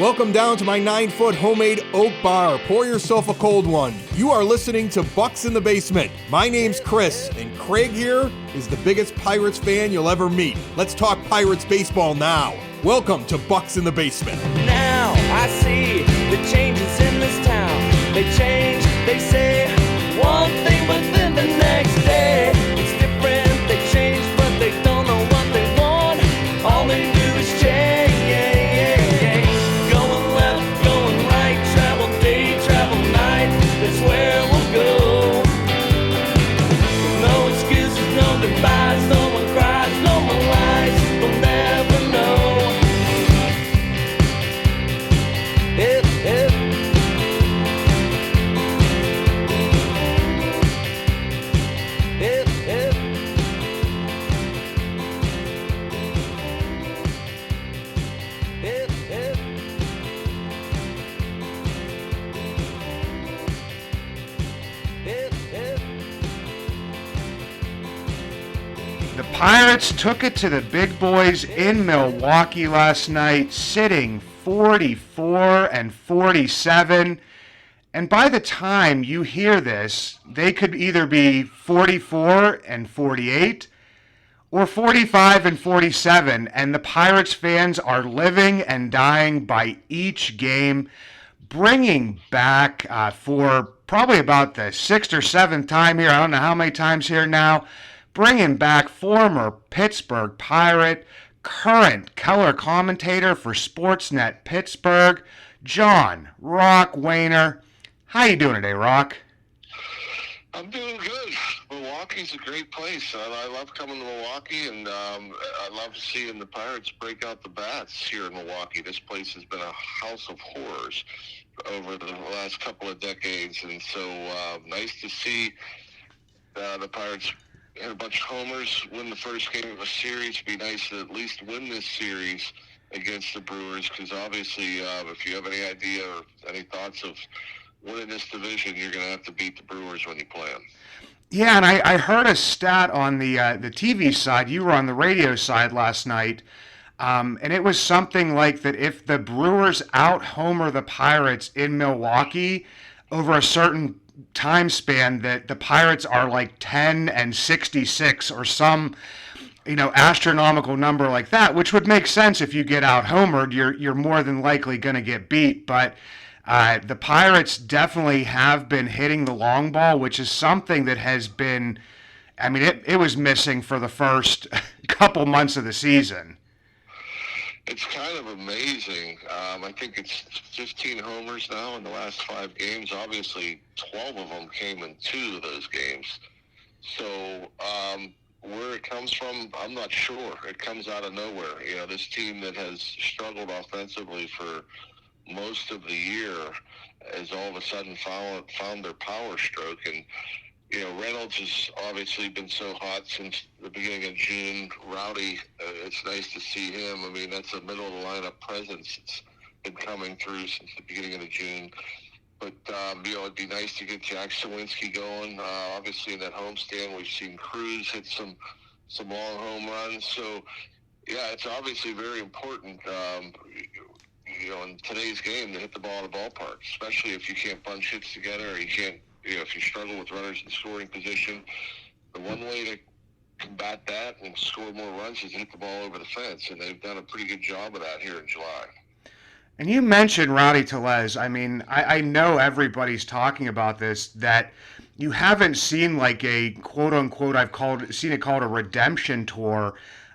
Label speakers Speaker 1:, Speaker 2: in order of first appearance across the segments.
Speaker 1: Welcome down to my 9-foot homemade oak bar. Pour yourself a cold one. You are listening to Bucks in the Basement. My name's Chris, and Craig here is the biggest Pirates fan you'll ever meet. Let's talk Pirates baseball now. Welcome to Bucks in the Basement.
Speaker 2: Now I see the changes in this town. They change, they say one thing, but then the next day it's different. They change, but they don't know what they want. All they do is change. Going left, going right, travel day, travel night. That's where we'll go. No excuses, no goodbyes, no one cries, no more lies. We'll never know.
Speaker 3: The Pirates took it to the big boys in Milwaukee last night, sitting 44-47. And by the time you hear this, they could either be 44-48 or 45-47. And the Pirates fans are living and dying by each game, bringing back for probably about the sixth or seventh time here. I don't know how many times here now. Bringing back former Pittsburgh Pirate, current color commentator for SportsNet Pittsburgh, John "Rock" Wehner. How you doing today, Rock?
Speaker 4: I'm doing good. Milwaukee's a great place. I love coming to Milwaukee, and I love seeing the Pirates break out the bats here in Milwaukee. This place has been a house of horrors over the last couple of decades, and so nice to see the Pirates hit a bunch of homers, win the first game of a series. It'd be nice to at least win this series against the Brewers, because obviously if you have any idea or any thoughts of winning this division, you're going to have to beat the Brewers when you play them.
Speaker 3: Yeah, and I heard a stat on the TV side. You were on the radio side last night, and it was something like that if the Brewers out-homer the Pirates in Milwaukee over a certain time span, that the Pirates are like 10-66 or some astronomical number like that, which would make sense. If you get out homered, you're more than likely going to get beat. But the Pirates definitely have been hitting the long ball, which is something that has been, it was missing for the first couple months of the season.
Speaker 4: It's kind of amazing. I think it's 15 homers now in the last 5 games. Obviously, 12 of them came in 2 of those games. So where it comes from, I'm not sure. It comes out of nowhere. This team that has struggled offensively for most of the year has all of a sudden found their power stroke. And Reynolds has obviously been so hot since the beginning of June. Rowdy, it's nice to see him. That's a middle-of-the-lineup presence that's been coming through since the beginning of June. But, it'd be nice to get Jack Sawinski going. Obviously, in that homestand, we've seen Cruz hit some long home runs. So, yeah, it's obviously very important, in today's game to hit the ball in the ballpark, especially if you can't bunch hits together or you can't, if you struggle with runners in scoring position. The one way to combat that and score more runs is hit the ball over the fence, and they've done a pretty good job of that here in July.
Speaker 3: And you mentioned Rowdy Tellez. I know everybody's talking about this, that you haven't seen like a quote-unquote, seen it called a redemption tour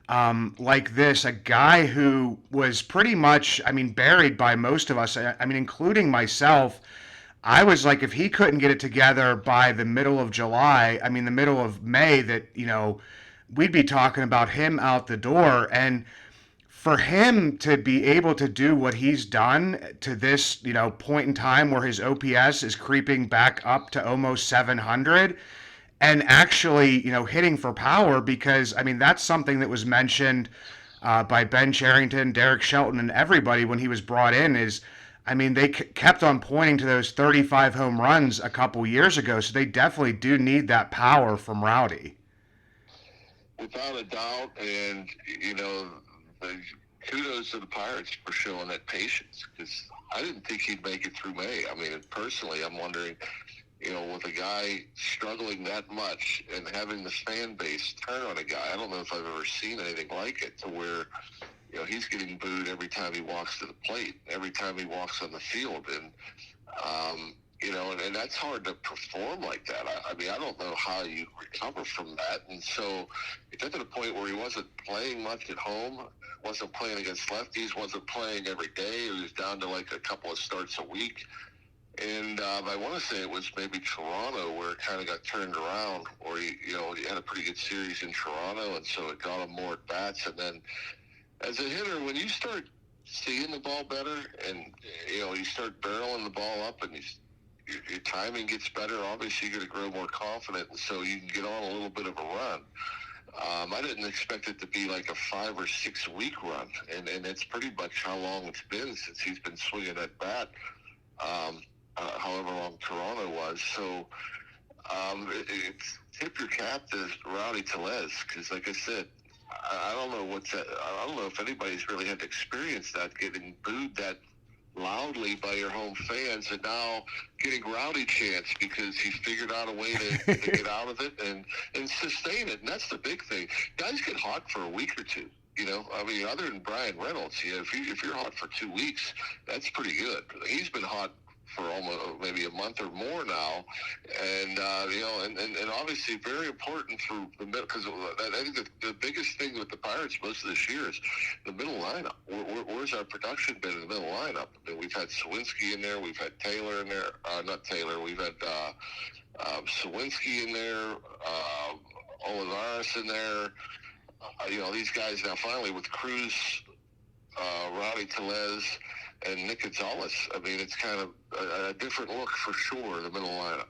Speaker 3: like this. A guy who was pretty much, buried by most of us, including myself. I was like, if he couldn't get it together by the middle of July, the middle of May, that, we'd be talking about him out the door. And for him to be able to do what he's done to this, point in time where his OPS is creeping back up to almost 700 and actually, hitting for power, because, that's something that was mentioned by Ben Cherington, Derek Shelton, and everybody when he was brought in is, they kept on pointing to those 35 home runs a couple years ago, so they definitely do need that power from Rowdy.
Speaker 4: Without a doubt, and, kudos to the Pirates for showing that patience, because I didn't think he'd make it through May. I mean, personally, I'm wondering, with a guy struggling that much and having the fan base turn on a guy, I don't know if I've ever seen anything like it, to where, he's getting booed every time he walks to the plate, every time he walks on the field. And, and that's hard to perform like that. I mean, I don't know how you recover from that. And so it got to the point where he wasn't playing much at home, wasn't playing against lefties, wasn't playing every day. He was down to like a couple of starts a week. And I want to say it was maybe Toronto where it kind of got turned around, or he had a pretty good series in Toronto, and so it got him more at bats. And then as a hitter, when you start seeing the ball better, and you start barreling the ball up, and your timing gets better, obviously you're going to grow more confident, and so you can get on a little bit of a run. I didn't expect it to be like a 5 or 6 week run, and it's pretty much how long it's been since he's been swinging that bat. However long Toronto was. So it's tip your cap to Rowdy Tellez, because like I said, I don't know if anybody's really had to experience that, getting booed that loudly by your home fans, and now getting Rowdy chants because he figured out a way to get out of it and sustain it. And that's the big thing. Guys get hot for a week or two. I mean, other than Brian Reynolds, if you're hot for 2 weeks, that's pretty good. He's been hot for almost maybe a month or more now, and and obviously very important for the middle, because I think the biggest thing with the Pirates most of this year is the middle lineup. Where's our production been in the middle lineup? I mean, we've had Sawinski in there, we've had Taylor in there, not Taylor, we've had Sawinski in there, Olivares in there. These guys now finally with Cruz, Rowdy Tellez, and Nick Gonzalez. I mean, it's kind of a different look for sure, the middle lineup.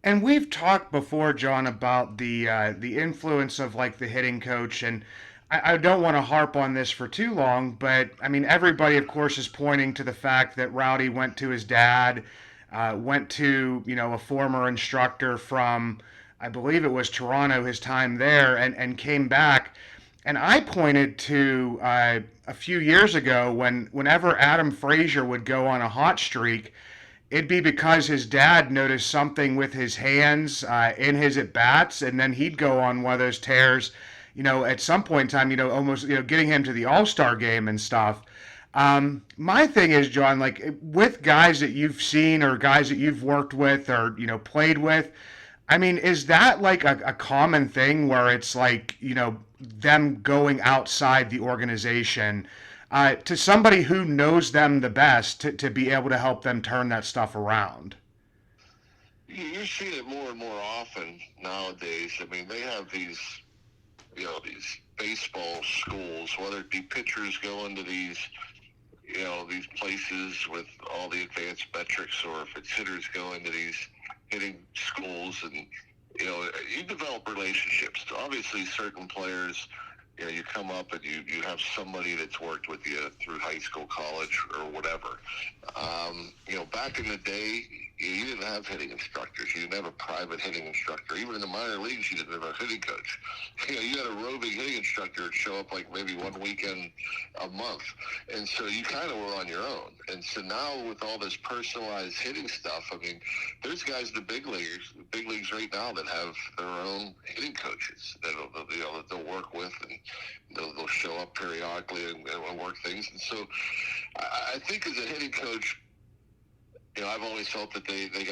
Speaker 3: And we've talked before, John, about the influence of like the hitting coach, and I don't want to harp on this for too long, but I mean, everybody, of course, is pointing to the fact that Rowdy went to his dad, went to a former instructor from, I believe it was Toronto, his time there, and came back. And I pointed to a few years ago whenever Adam Frazier would go on a hot streak, it'd be because his dad noticed something with his hands in his at-bats, and then he'd go on one of those tears, at some point in time, almost, getting him to the All-Star game and stuff. My thing is, John, like with guys that you've seen or guys that you've worked with or, played with, I mean, is that like a common thing where it's like, them going outside the organization to somebody who knows them the best to be able to help them turn that stuff around?
Speaker 4: You're seeing it more and more often nowadays. I mean, they have these baseball schools, whether it be pitchers going to these places with all the advanced metrics, or if it's hitters going to these hitting schools, and you develop relationships. Obviously, certain players, you come up and you have somebody that's worked with you through high school, college, or whatever. Back in the day, you didn't have hitting instructors. You didn't have a private hitting instructor. Even in the minor leagues, you didn't have a hitting coach. You had a roving hitting instructor that show up like maybe one weekend a month. And so you kind of were on your own. And so now with all this personalized hitting stuff, I mean, there's guys in the big leagues right now that have their own hitting coaches that they'll work with, and they'll show up periodically and work things. And so I think as a hitting coach, I've always felt that they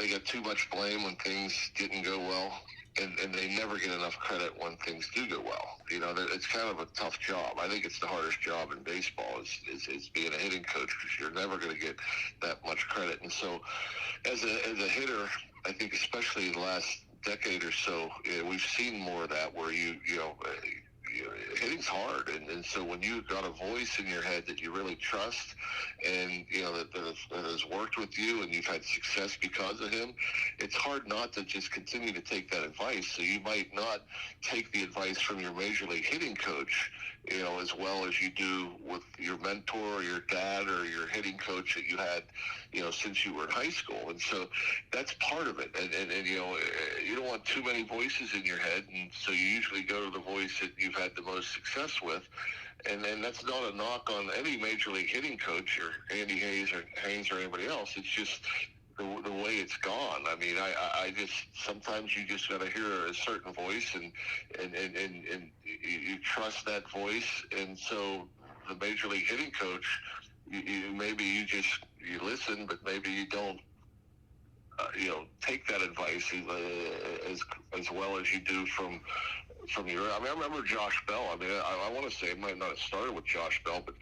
Speaker 4: got too much blame when things didn't go well, and they never get enough credit when things do go well. It's kind of a tough job. I think it's the hardest job in baseball is being a hitting coach, because you're never going to get that much credit. And so as a hitter, I think especially the last decade or so, we've seen more of that, where hitting's hard, and so when you've got a voice in your head that you really trust, and that has worked with you, and you've had success because of him, it's hard not to just continue to take that advice. So you might not take the advice from your major league hitting coach, as well as you do with your mentor or your dad or your hitting coach that you had, since you were in high school. And so that's part of it. And you don't want too many voices in your head, and so you usually go to the voice that you've had the most success with. And that's not a knock on any major league hitting coach or Andy Haynes or anybody else. It's just the way it's gone. I mean, I just sometimes you just got to hear a certain voice and you trust that voice. And so the major league hitting coach, maybe you listen, but maybe you don't. Take that advice as well as you do from your. I mean, I remember Josh Bell. I mean, I want to say it might not have started with Josh Bell, but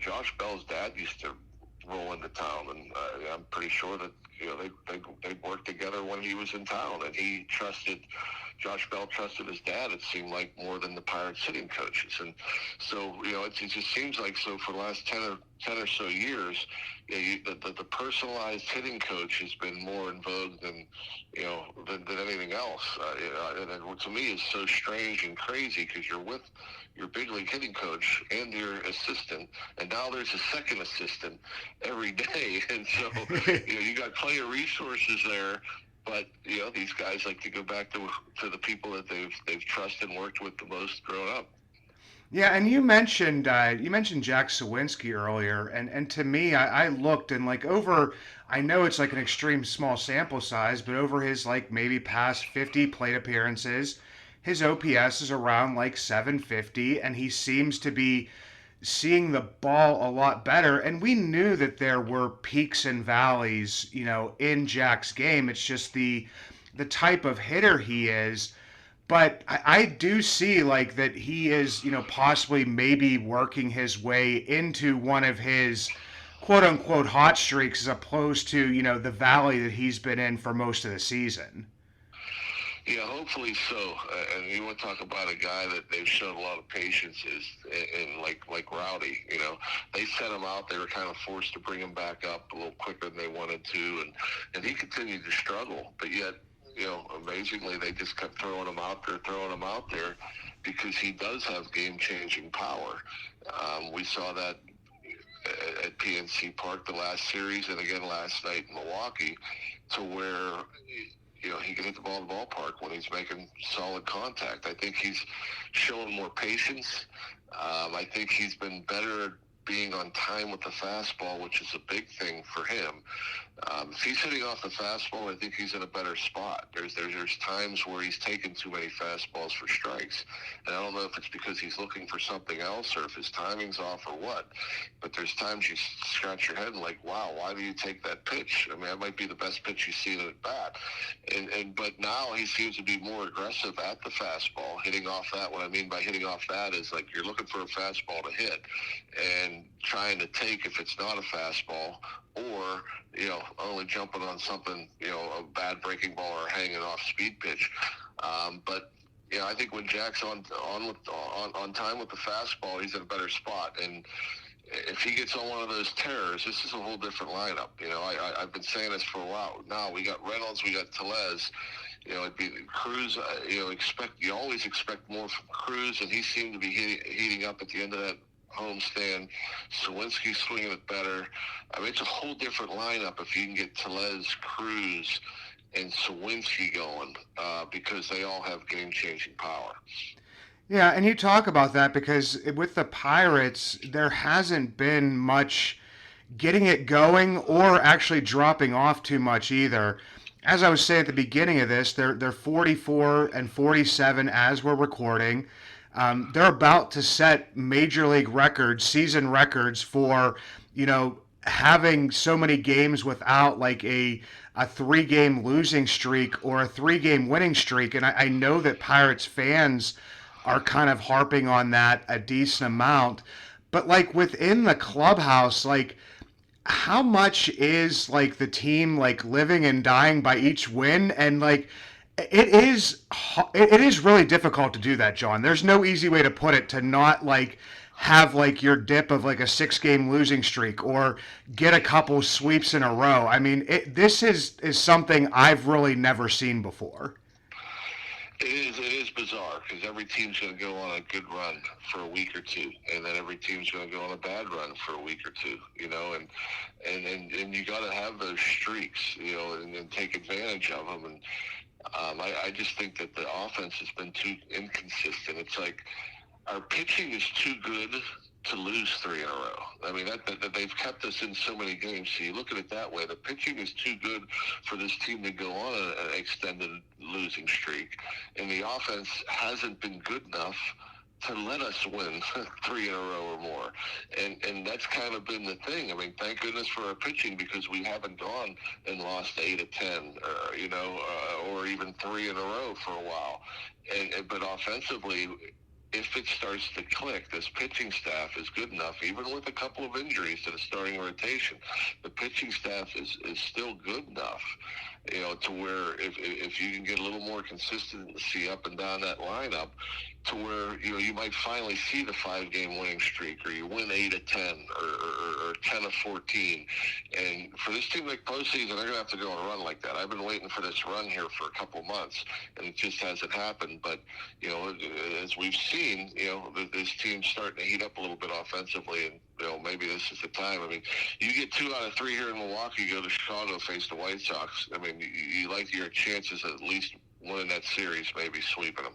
Speaker 4: Josh Bell's dad used to roll into town, and I'm pretty sure that they worked together when he was in town, and Josh Bell trusted his dad, it seemed like, more than the Pirates hitting coaches. And so, it just seems like for the last 10 or so years, the personalized hitting coach has been more in vogue than anything else. And to me, is so strange and crazy, because you're with your big league hitting coach and your assistant, and now there's a second assistant every day. And so, you got plenty of resources there. But these guys like to go back to the people that they've trusted and worked with the most growing up.
Speaker 3: Yeah, and you mentioned Jack Sawinski earlier, and to me, I looked and I know it's like an extreme small sample size, but over his maybe past 50 plate appearances, his OPS is around 750, and he seems to be seeing the ball a lot better. And we knew that there were peaks and valleys, in Jack's game. It's just the type of hitter he is. But I do see that he is, possibly maybe working his way into one of his quote unquote hot streaks, as opposed to, the valley that he's been in for most of the season.
Speaker 4: Yeah, hopefully so. And you want to talk about a guy that they've shown a lot of patience in like Rowdy. They sent him out. They were kind of forced to bring him back up a little quicker than they wanted to, and he continued to struggle. But yet, amazingly, they just kept throwing him out there, because he does have game-changing power. We saw that at PNC Park the last series, and again last night in Milwaukee, to where he can hit the ball in the ballpark when he's making solid contact. I think he's showing more patience. I think he's been better at being on time with the fastball, which is a big thing for him. If he's hitting off the fastball, I think he's in a better spot. There's times where he's taken too many fastballs for strikes, and I don't know if it's because he's looking for something else or if his timing's off or what. But there's times you scratch your head and wow, why do you take that pitch? I mean, that might be the best pitch you see at bat. But now he seems to be more aggressive at the fastball, hitting off that. What I mean by hitting off that is you're looking for a fastball to hit and trying to take if it's not a fastball, or only jumping on something, a bad breaking ball or hanging off speed pitch. But I think when Jack's on time with the fastball, he's in a better spot. And if he gets on one of those tears, this is a whole different lineup. I've been saying this for a while now. We got Reynolds, we got Tellez. It'd be Cruz. You always expect more from Cruz, and he seemed to be heating up at the end of that homestand. Sawinski's swinging it better. I mean, it's a whole different lineup if you can get Tellez, Cruz, and Sawinski going, because they all have game-changing power.
Speaker 3: Yeah, and you talk about that because with the Pirates, there hasn't been much getting it going or actually dropping off too much either. As I was saying at the beginning of this, they're 44 and 47 as we're recording. They're about to set major league records, season records for, having so many games without a 3-game losing streak or a 3-game winning streak. And I know that Pirates fans are kind of harping on that a decent amount. But within the clubhouse, how much is the team living and dying by each win? And it is really difficult to do that, John. There's no easy way to put it, to not have your dip of a 6-game losing streak or get a couple sweeps in a row. I mean, this is something I've really never seen before.
Speaker 4: It is bizarre, because every team's going to go on a good run for a week or two, and then every team's going to go on a bad run for a week or two, and you got to have those streaks, and take advantage of them. And I just think that the offense has been too inconsistent. It's our pitching is too good to lose 3 in a row. I mean, that they've kept us in so many games. So you look at it that way. The pitching is too good for this team to go on an extended losing streak, and the offense hasn't been good enough to let us win 3 in a row or more. And that's kind of been the thing. I mean, thank goodness for our pitching, because we haven't gone and lost 8 of 10, or even 3 in a row for a while. But offensively, if it starts to click, this pitching staff is good enough, even with a couple of injuries to the starting rotation. The pitching staff is still good enough, to where if you can get a little more consistency up and down that lineup, to where you might finally see the 5-game winning streak, or you win 8 of 10, or 10 of 14. And for this team to make postseason, they're going to have to go on a run like that. I've been waiting for this run here for a couple months, and it just hasn't happened. But as we've seen, this team's starting to heat up a little bit offensively, and maybe this is the time. I mean, you get 2 out of 3 here in Milwaukee, you go to Chicago, face the White Sox. I mean, you like your chances at least winning that series, maybe sweeping them.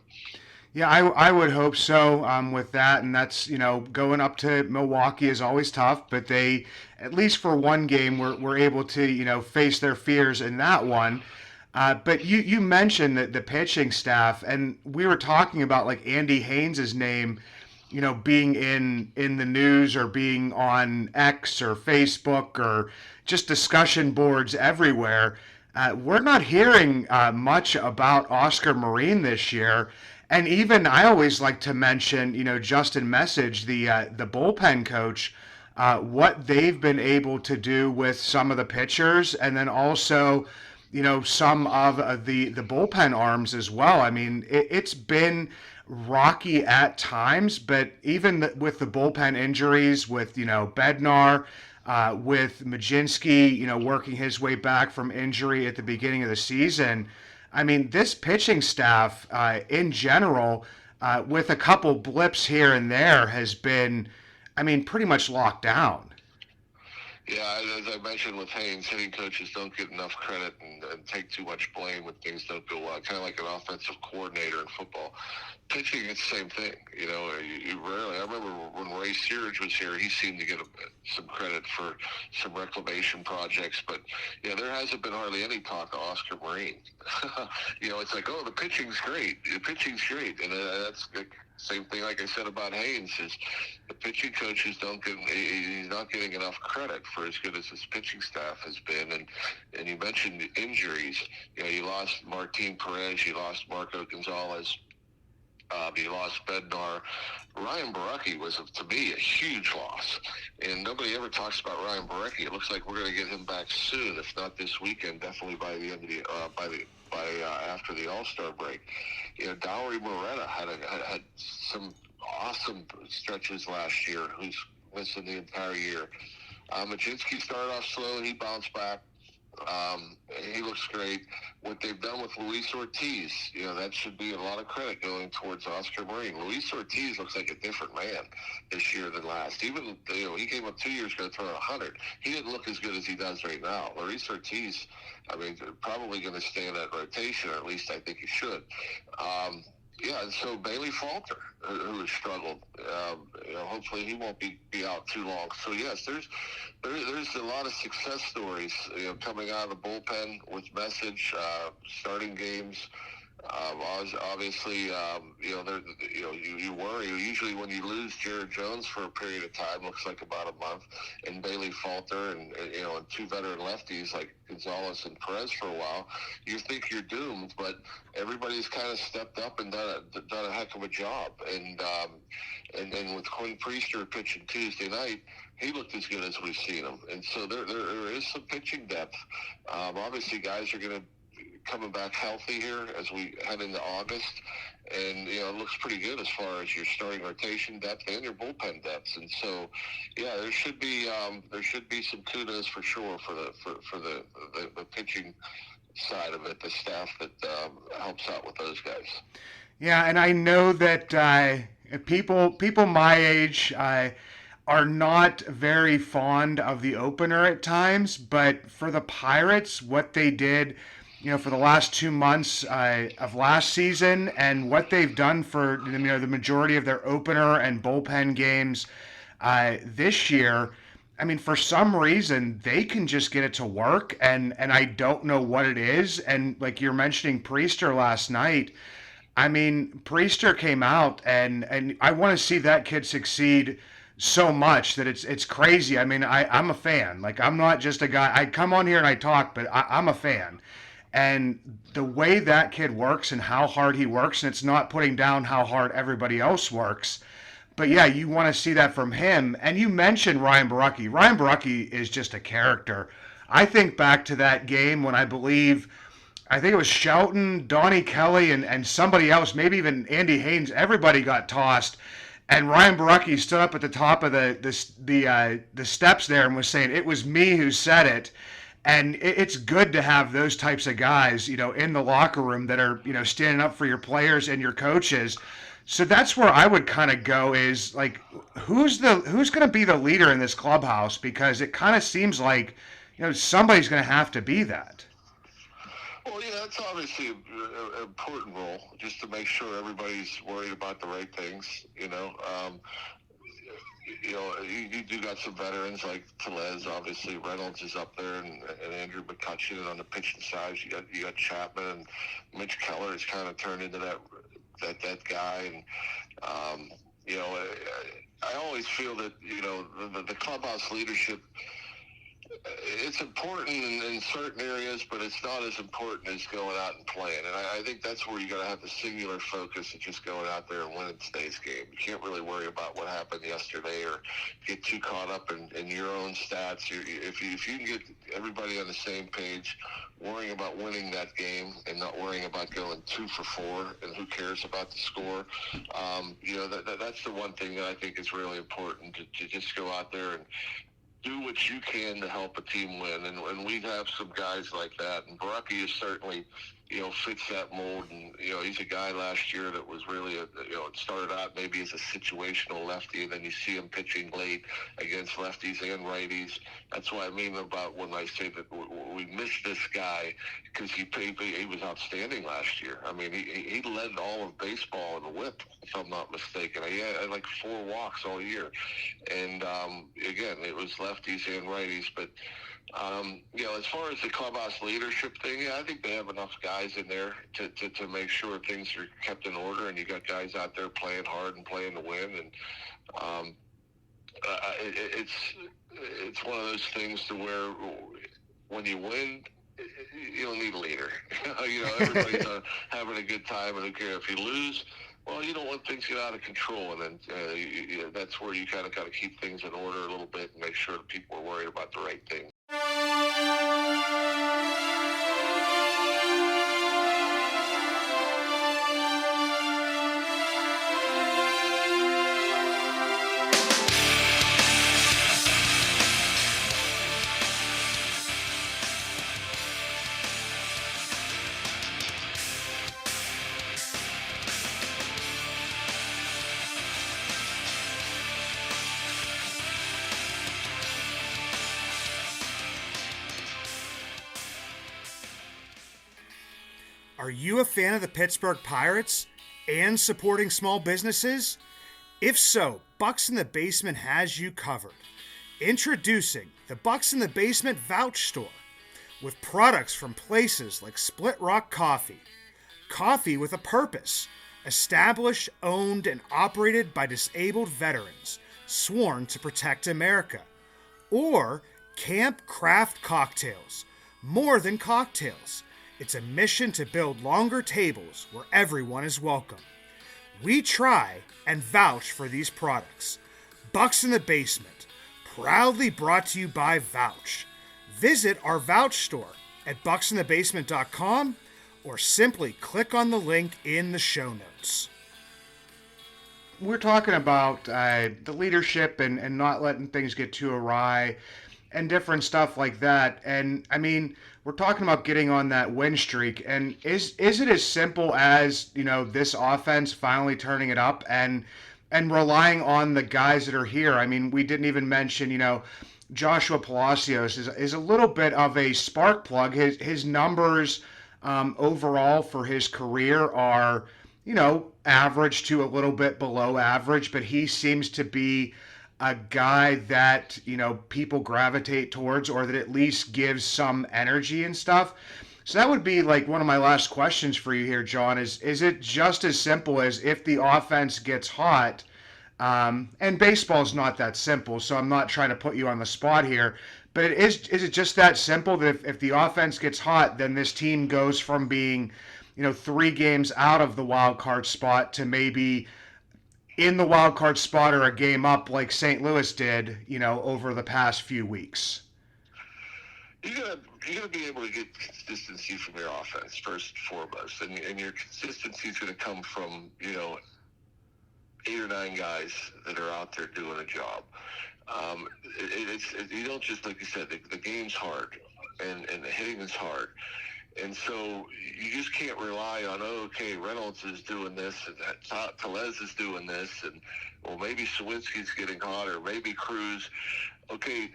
Speaker 3: Yeah, I would hope so with that. And that's, going up to Milwaukee is always tough, but they, at least for one game, were able to, face their fears in that one. But you mentioned that the pitching staff, and we were talking about like Andy Haynes' name, being in the news, or being on X or Facebook, or just discussion boards everywhere. We're not hearing much about Oscar Marin this year. And even I always like to mention, Justin Message, the bullpen coach, what they've been able to do with some of the pitchers, and then also, some of the bullpen arms as well. I mean, it's been rocky at times, but even with the bullpen injuries, with Bednar, with Majinski, working his way back from injury at the beginning of the season. I mean, this pitching staff, in general, with a couple blips here and there, has been, pretty much locked down.
Speaker 4: Yeah, as I mentioned with Haynes, hitting coaches don't get enough credit and take too much blame when things don't go well. Kind of like an offensive coordinator in football. Pitching, it's the same thing. You rarely. I remember when Ray Searage was here, he seemed to get some credit for some reclamation projects, but there hasn't been hardly any talk of Oscar Marin. It's like, oh, the pitching's great. The pitching's great, and that's the same thing. Like I said about Haynes, is the pitching coaches he's not getting enough credit for as good as his pitching staff has been. And you mentioned injuries. You lost Martin Perez, you lost Marco Gonzalez. You lost Bednar. Ryan Borucki was, to me, a huge loss, and nobody ever talks about Ryan Borucki. It looks like we're going to get him back soon, if not this weekend. Definitely by the end of the after the All-Star break. Dowry Moretta had some awesome stretches last year. Who's missing the entire year? Majinski started off slow. He bounced back. He looks great. What they've done with Luis Ortiz, that should be a lot of credit going towards Oscar Marin. Luis Ortiz looks like a different man this year than last. Even, he came up 2 years ago throwing 100. He didn't look as good as he does right now. Luis Ortiz, probably going to stay in that rotation, or at least I think he should. And so Bailey Falter, who has struggled, hopefully he won't be out too long. So yes, there's a lot of success stories, coming out of the bullpen with Message, starting games. Obviously, you worry. Usually when you lose Jared Jones for a period of time, looks like about a month, and Bailey Falter, and 2 veteran lefties like Gonzalez and Perez for a while, you think you're doomed. But everybody's kind of stepped up and done a heck of a job. And with Quinn Priester pitching Tuesday night, he looked as good as we've seen him. And so there is some pitching depth. Obviously, guys are going to coming back healthy here as we head into August, and it looks pretty good as far as your starting rotation depth and your bullpen depth. And so, there should be some kudos for sure for the pitching side of it, the staff that helps out with those guys.
Speaker 3: Yeah, and I know that people my age are not very fond of the opener at times, but for the Pirates, what they did for the last 2 months of last season, and what they've done for the majority of their opener and bullpen games this year. I mean, for some reason, they can just get it to work, and I don't know what it is. And like you're mentioning Priester last night, I mean, Priester came out, and I want to see that kid succeed so much that it's crazy. I mean, I'm a fan. Like, I'm not just a guy. I come on here and I talk, but I'm a fan. And the way that kid works and how hard he works, and it's not putting down how hard everybody else works. But yeah, you want to see that from him. And you mentioned Ryan Borucki. Ryan Borucki is just a character. I think back to that game when I think it was Shelton, Donnie Kelly, and somebody else, maybe even Andy Haynes. Everybody got tossed, and Ryan Borucki stood up at the top of the steps there and was saying, "It was me who said it." And it's good to have those types of guys, in the locker room that are, standing up for your players and your coaches. So that's where I would kind of go is like, who's going to be the leader in this clubhouse? Because it kind of seems like, somebody's going to have to be that.
Speaker 4: Well, yeah, that's obviously an important role, just to make sure everybody's worried about the right things. You do got some veterans like Tellez, obviously Reynolds is up there, and Andrew McCutcheon, and on the pitching side you got Chapman, and Mitch Keller has kind of turned into that guy, and I always feel that the clubhouse leadership, it's important in certain areas, but it's not as important as going out and playing. And I think that's where you got to have the singular focus of just going out there and winning today's game. You can't really worry about what happened yesterday or get too caught up in your own stats. If you can get everybody on the same page, worrying about winning that game and not worrying about going 2 for 4 and who cares about the score, that's the one thing that I think is really important, to just go out there and do what you can to help a team win, and we have some guys like that, and Borucki is certainly, fits that mold, and he's a guy last year that was really it started out maybe as a situational lefty, and then you see him pitching late against lefties and righties. That's what I mean about when I say that we missed this guy, because he was outstanding last year. I mean, he led all of baseball in the whip, if I'm not mistaken. He had like 4 walks all year, and again, it was lefties and righties, but as far as the clubhouse leadership thing, I think they have enough guys in there to make sure things are kept in order, and you got guys out there playing hard and playing to win, and it's one of those things to where when you win, you don't need a leader. Everybody's having a good time, and who cares if you lose? Well, you don't want things to get out of control, and then that's where you kind of got to keep things in order a little bit and make sure that people are worried about the right things.
Speaker 5: Are you a fan of the Pittsburgh Pirates and supporting small businesses? If so, Bucks in the Basement has you covered. Introducing the Bucks in the Basement Vouch Store, with products from places like Split Rock Coffee, coffee with a purpose, established, owned, and operated by disabled veterans, sworn to protect America, or Camp Craft Cocktails, more than cocktails. It's a mission to build longer tables where everyone is welcome. We try and vouch for these products. Bucks in the Basement, proudly brought to you by Vouch. Visit our Vouch store at bucksinthebasement.com or simply click on the link in the show notes.
Speaker 3: We're talking about the leadership and not letting things get too awry and different stuff like that. And I mean, we're talking about getting on that win streak. And is it as simple as, this offense finally turning it up and relying on the guys that are here? I mean, we didn't even mention, Joshua Palacios is a little bit of a spark plug. His numbers overall for his career are, average to a little bit below average, but he seems to be a guy that, people gravitate towards, or that at least gives some energy and stuff. So that would be like one of my last questions for you here, John, is it just as simple as if the offense gets hot, and baseball's not that simple, so I'm not trying to put you on the spot here, but is it just that simple that if the offense gets hot, then this team goes from being, 3 games out of the wild card spot to maybe in the wild card spot or a game up like St. Louis did, over the past few weeks?
Speaker 4: You gotta be able to get consistency from your offense first and foremost, and your consistency is going to come from 8 or 9 guys that are out there doing a job. You don't just, like you said, the game's hard and the hitting is hard. And so you just can't rely on, Reynolds is doing this, and Tellez is doing this, and well, maybe Sawinski's getting hot, or maybe Cruz. Okay,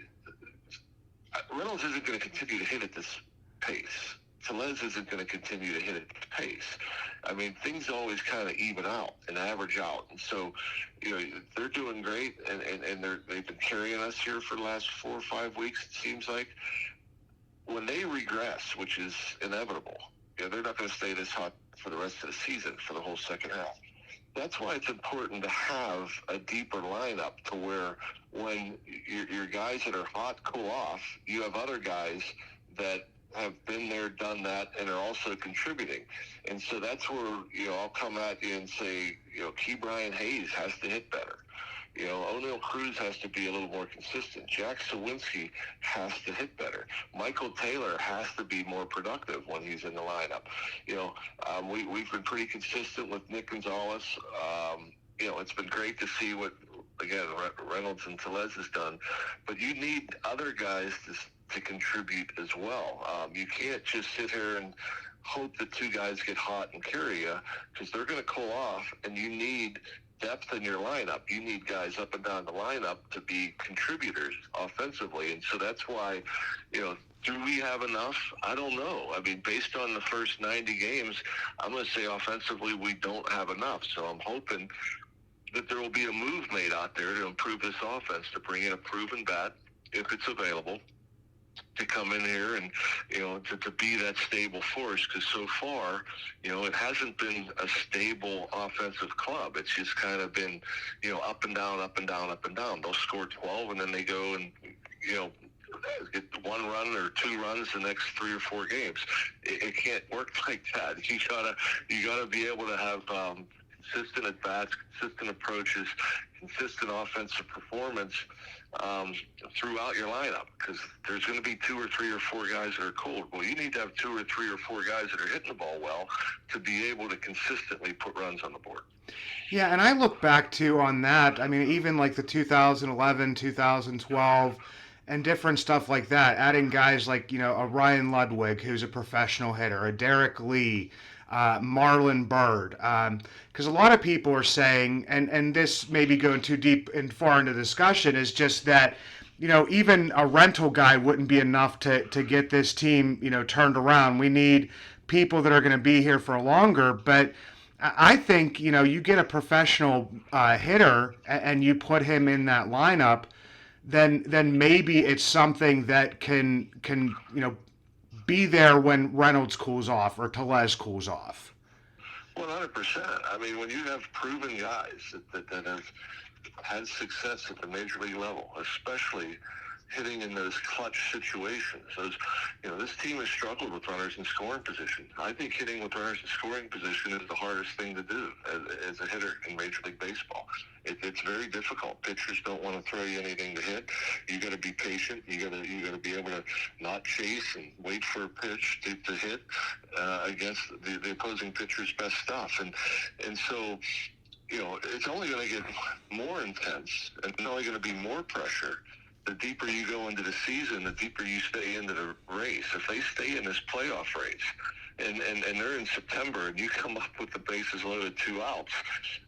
Speaker 4: Reynolds isn't going to continue to hit at this pace. Tellez isn't going to continue to hit at this pace. I mean, things always kind of even out and average out. And so, they're doing great, and they've been carrying us here for the last 4 or 5 weeks, it seems like. When they regress, which is inevitable, they're not going to stay this hot for the rest of the season, for the whole second half. That's why it's important to have a deeper lineup, to where when your guys that are hot cool off, you have other guys that have been there, done that, and are also contributing. And so that's where, I'll come at you and say, Key Brian Hayes has to hit better. O'Neal Cruz has to be a little more consistent. Jack Sawinski has to hit better. Michael Taylor has to be more productive when he's in the lineup. We've been pretty consistent with Nick Gonzalez. It's been great to see what, again, Reynolds and Tellez has done. But you need other guys to contribute as well. You can't just sit here and hope that 2 guys get hot and carry you, because they're going to cool off, and you need depth in your lineup. You need guys up and down the lineup to be contributors offensively. And so that's why, do we have enough? I don't know. I mean, based on the first 90 games, I'm going to say offensively we don't have enough. So I'm hoping that there will be a move made out there to improve this offense, to bring in a proven bat, if it's available, to come in here and, to be that stable force. Because so far, it hasn't been a stable offensive club. It's just kind of been, up and down, up and down, up and down. They'll score 12, and then they go and, get 1 run or 2 runs the next 3 or 4 games. It can't work like that. You gotta be able to have consistent at bats, consistent approaches, consistent offensive performance throughout your lineup, because there's going to be 2 or 3 or 4 guys that are cold. Well, you need to have 2 or 3 or 4 guys that are hitting the ball well to be able to consistently put runs on the board.
Speaker 3: Yeah, and I look back too on that. I mean, even like the 2011, 2012, and different stuff like that, adding guys like, a Ryan Ludwig, who's a professional hitter, a Derek Lee, Marlon Byrd, because a lot of people are saying, and this may be going too deep and far into discussion, is just that, even a rental guy wouldn't be enough to get this team, turned around. We need people that are going to be here for longer. But I think, you get a professional hitter and you put him in that lineup, then maybe it's something that can be there when Reynolds cools off or Tellez cools off.
Speaker 4: 100%. I mean, when you have proven guys that have had success at the major league level, especially hitting in those clutch situations. This team has struggled with runners in scoring position. I think hitting with runners in scoring position is the hardest thing to do as a hitter in Major League Baseball. It's very difficult. Pitchers don't want to throw you anything to hit. You got to be patient. You got to be able to not chase and wait for a pitch to hit against the opposing pitcher's best stuff. And so, it's only going to get more intense, and it's only going to be more pressure the deeper you go into the season, the deeper you stay into the race. If they stay in this playoff race, and they're in September, and you come up with the bases loaded, 2 outs.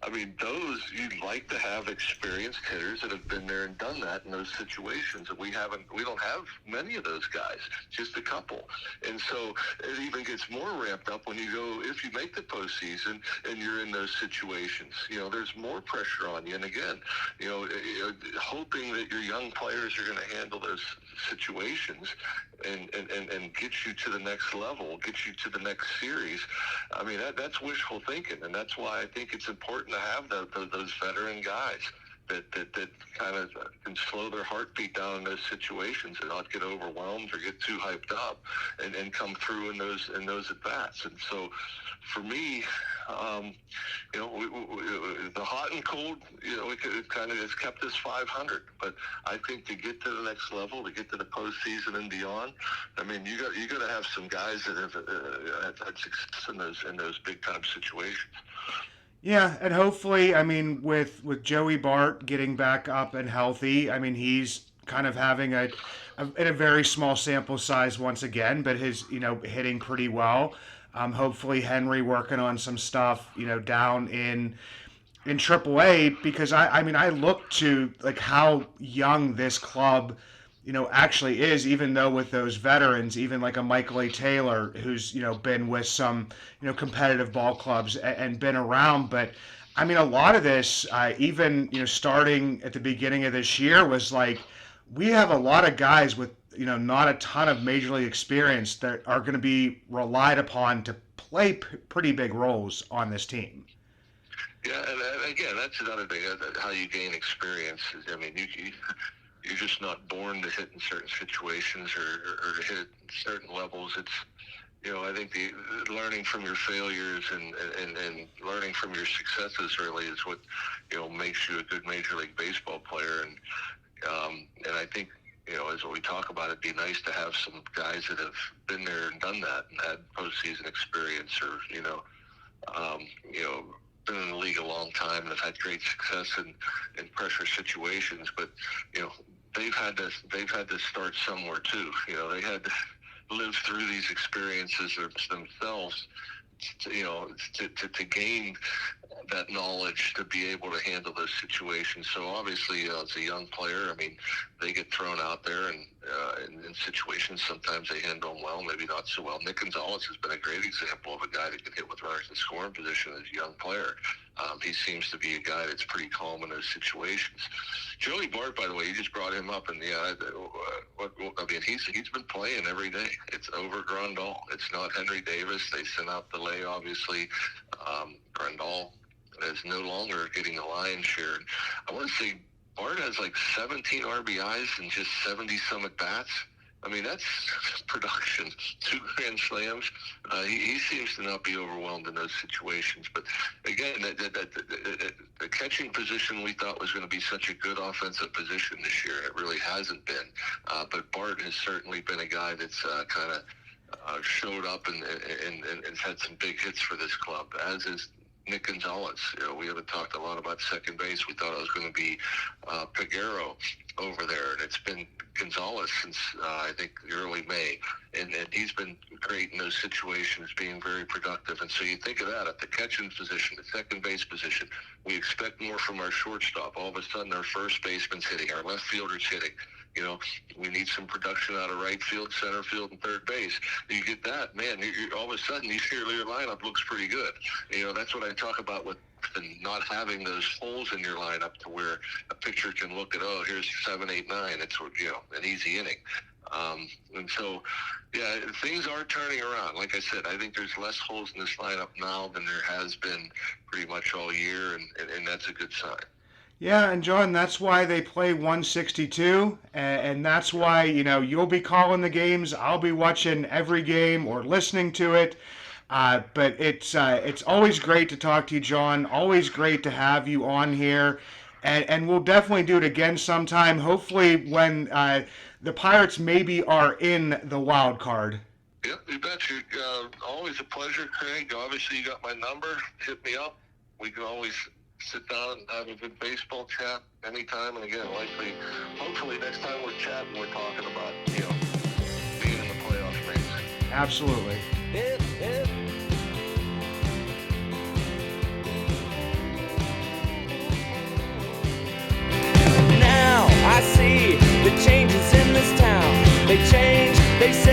Speaker 4: I mean, those, you'd like to have experienced hitters that have been there and done that in those situations, and we don't have many of those guys, just a couple. And so it even gets more ramped up when you go, if you make the postseason and you're in those situations, there's more pressure on you. And again, hoping that your young players are going to handle those situations and get you to the next level, get you to the next series. I mean, that's wishful thinking, and that's why I think it's important to have those veteran guys that kind of can slow their heartbeat down in those situations and not get overwhelmed or get too hyped up and come through in those at bats. And so, for me, the hot and cold, it kind of has kept us 500. But I think to get to the next level, to get to the postseason and beyond, I mean, you got to have some guys that have had success in those big time situations.
Speaker 3: Yeah, and hopefully, I mean, with Joey Bart getting back up and healthy, I mean, he's kind of having a very small sample size once again, but his hitting pretty well. Hopefully Henry working on some stuff, down in AAA, because I look to like how young this club, actually is, even though with those veterans, even like a Michael A. Taylor, who's, been with some, competitive ball clubs and been around. But I mean, a lot of this, even, starting at the beginning of this year, was like, we have a lot of guys with, not a ton of major league experience that are going to be relied upon to play pretty big roles on this team.
Speaker 4: Yeah, and again, that's another thing, how you gain experience. I mean, you're just not born to hit in certain situations or to hit at certain levels. It's, I think the learning from your failures and learning from your successes really is what, makes you a good Major League Baseball player. And I think, as we talk about, it'd be nice to have some guys that have been there and done that and had postseason experience, or, been in the league a long time and have had great success in pressure situations. But, they've had to start somewhere too. They had to live through these experiences themselves, to gain that knowledge to be able to handle those situations. So obviously, as a young player, I mean, they get thrown out there and in situations, sometimes they handle them well, maybe not so well. Nick Gonzalez has been a great example of a guy that can hit with runners in scoring position as a young player. He seems to be a guy that's pretty calm in those situations. Joey Bart, by the way, you just brought him up, and he's been playing every day. It's over Grandal. It's not Henry Davis. They sent out the lay, obviously. Grandal is no longer getting a lion's share. I want to say Bart has like 17 RBIs and just 70-some at-bats. I mean, that's production. 2 grand slams. He seems to not be overwhelmed in those situations. But again, the catching position we thought was going to be such a good offensive position this year, and it really hasn't been. But Bart has certainly been a guy that's kind of showed up and had some big hits for this club, as is Nick Gonzalez. We haven't talked a lot about second base. We thought it was going to be Peguero over there, and it's been Gonzalez since I think early May, and he's been great in those situations, being very productive. And so you think of that at the catching position, the second base position. We expect more from our shortstop. All of a sudden, our first baseman's hitting, our left fielder's hitting. We need some production out of right field, center field, and third base. You get that, man, you're all of a sudden, your lineup looks pretty good. That's what I talk about with not having those holes in your lineup to where a pitcher can look at, here's 7, 8, 9. It's, an easy inning. And so, yeah, things are turning around. Like I said, I think there's less holes in this lineup now than there has been pretty much all year, and that's a good sign.
Speaker 3: Yeah, and John, that's why they play 162, and that's why, you'll be calling the games. I'll be watching every game or listening to it. But it's always great to talk to you, John. Always great to have you on here. And we'll definitely do it again sometime, hopefully when the Pirates maybe are in the wild card.
Speaker 4: Yep, you bet. Always a pleasure, Craig. Obviously, you got my number. Hit me up. We can always sit down and have a good baseball chat anytime. And again, hopefully next time we're chatting, we're talking about, being in the playoff race.
Speaker 3: Absolutely.
Speaker 2: If I see the changes in this town. They change, they say